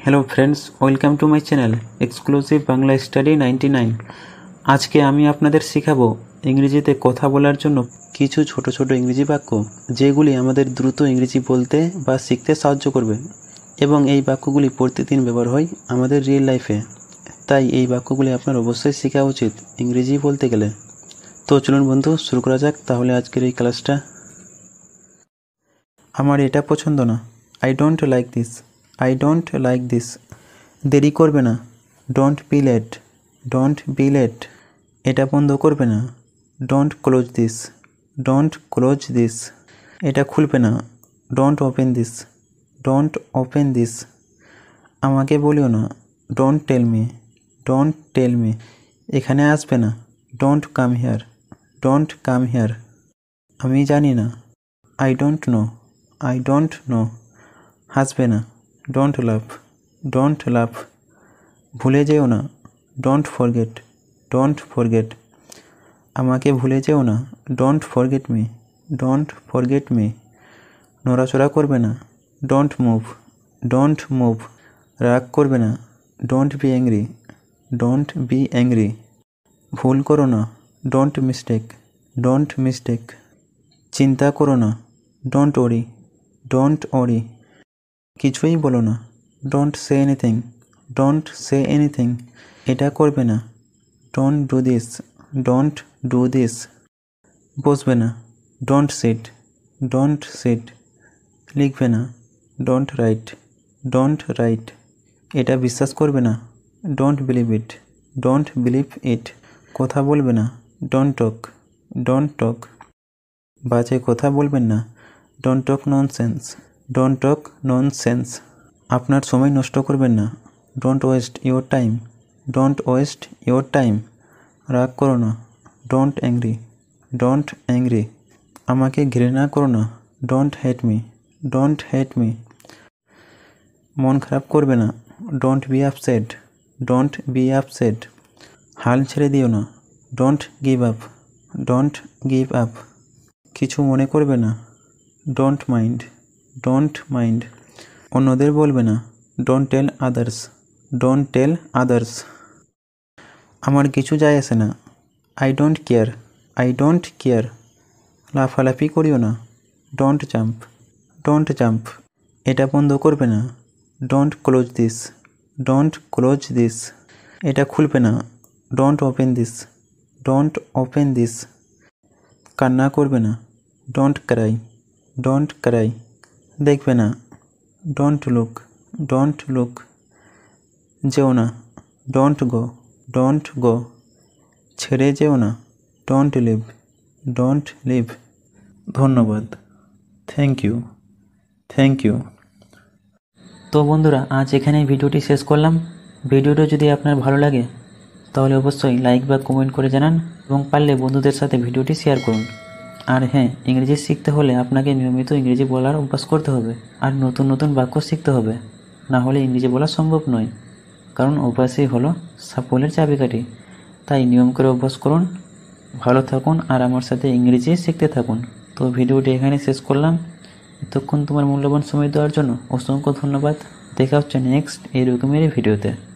Hello friends, welcome to my channel exclusive Bangla study 99। আজকে আমি আপনাদের শেখাবো ইংরেজিতে কথা বলার জন্য কিছু ছোট ছোট ইংরেজি বাক্য, যেগুলি আমাদের দ্রুত ইংরেজি বলতে বা শিখতে সাহায্য করবে এবং এই বাক্যগুলি প্রতিদিন ব্যবহার হয় আমাদের রিয়েল লাইফে। তাই এই বাক্যগুলি আপনার অবশ্যই শেখা উচিত ইংরেজি বলতে গেলে। তো চলুন বন্ধু, শুরু করা যাক তাহলে আজকের এই ক্লাসটা। আমার এটা পছন্দ না, I don't like this. I don't like this. দেরি করবে না, don't be late. Don't be late. এটা বন্ধ করবে না, don't close this. Don't close this. এটা খুলবে না, don't open this. Don't open this. আমাকে বলিও না, don't tell me. Don't tell me. এখানে আসবে না, don't come here. Don't come here. আমি জানি না, I don't know. I don't know. হাসবে না, ডোন্ট লাভ। ডোন্ট লাভ। ভুলে যেও না, ডোন্ট ফরগেট। Don't forget. আমাকে ভুলে যেও না, don't forget me. Don't forget me. নড়াচড়া করবে না, ডোন্ট মুভ। Don't move. রাগ করবে না, don't B angry. Don't be angry. ভুল করো না, ডোন্ট মিস্টেক। Don't mistake. চিন্তা করো না, ডোন্ট ওরি। Don't worry. কিছুই বলো না, don't say anything. Don't say anything. এটা করবে না, don't do this. Don't do this. বসবে না, ডোন্ট সিট। Don't sit. লিখবে না, ডোন্ট রাইট। Don't write. এটা বিশ্বাস করবে না, don't believe it. Don't believe it. কথা বলবে না, ডোন্ট টক। Don't talk. বাজে কথা বলবেন না, don't talk nonsense. Don't talk nonsense. আপনার সময় নষ্ট করবেন না, don't waste your time. Don't waste your time. রাগ করো না, ডোন্ট অ্যাংরি। Don't angry. আমাকে ঘৃণা করো না, don't hate me. Don't hate me. মন খারাপ করবে না, don't be upset. Don't be upset. হাল ছেড়ে দিও না, don't give up. Don't give up. কিছু মনে করবে না, ডোন্ট মাইন্ড। Don't mind. অন্যদের বলবে না, don't tell others. Don't tell others. আমার কিছু যায় আসে না, I don't care. I don't care. লাফালাফি করিও না, ডোন্ট জাম্প। Don't jump. এটা বন্ধ করবে না, don't close this. Don't close this. এটা খুলবে না, don't open this. Don't open this. কান্না করবে না, ডোন্ট ক্রাই। Don't Cry. দেখবে না, ডোন্ট লুক। Don't look. যেও না, ডোন্ট গো। Don't go. ছেড়ে যেও না, ডোন্ট লিভ। Don't leave. ধন্যবাদ। Thank you. Thank you. তো বন্ধুরা, আজ এখানেই ভিডিওটি শেষ করলাম। ভিডিওটা যদি আপনার ভালো লাগে তাহলে অবশ্যই লাইক বা কমেন্ট করে জানান এবং পারলে বন্ধুদের সাথে ভিডিওটি শেয়ার করুন। আর হ্যাঁ, ইংরেজি শিখতে হলে আপনাকে নিয়মিত ইংরেজি বলার অভ্যাস করতে হবে আর নতুন নতুন বাক্য শিখতে হবে, না হলে ইংরেজি বলা সম্ভব নয়। কারণ অভ্যাসই হলো সাফল্যের চাবিকাঠি। তাই নিয়ম করে অভ্যাস করুন। ভালো থাকুন আর আমার সাথে ইংরেজি শিখতে থাকুন। তো ভিডিওটি এখানে শেষ করলাম। এতক্ষণ তোমার মূল্যবান সময় দেওয়ার জন্য অসংখ্য ধন্যবাদ। দেখা হচ্ছে নেক্সট এরকমেরই ভিডিওতে।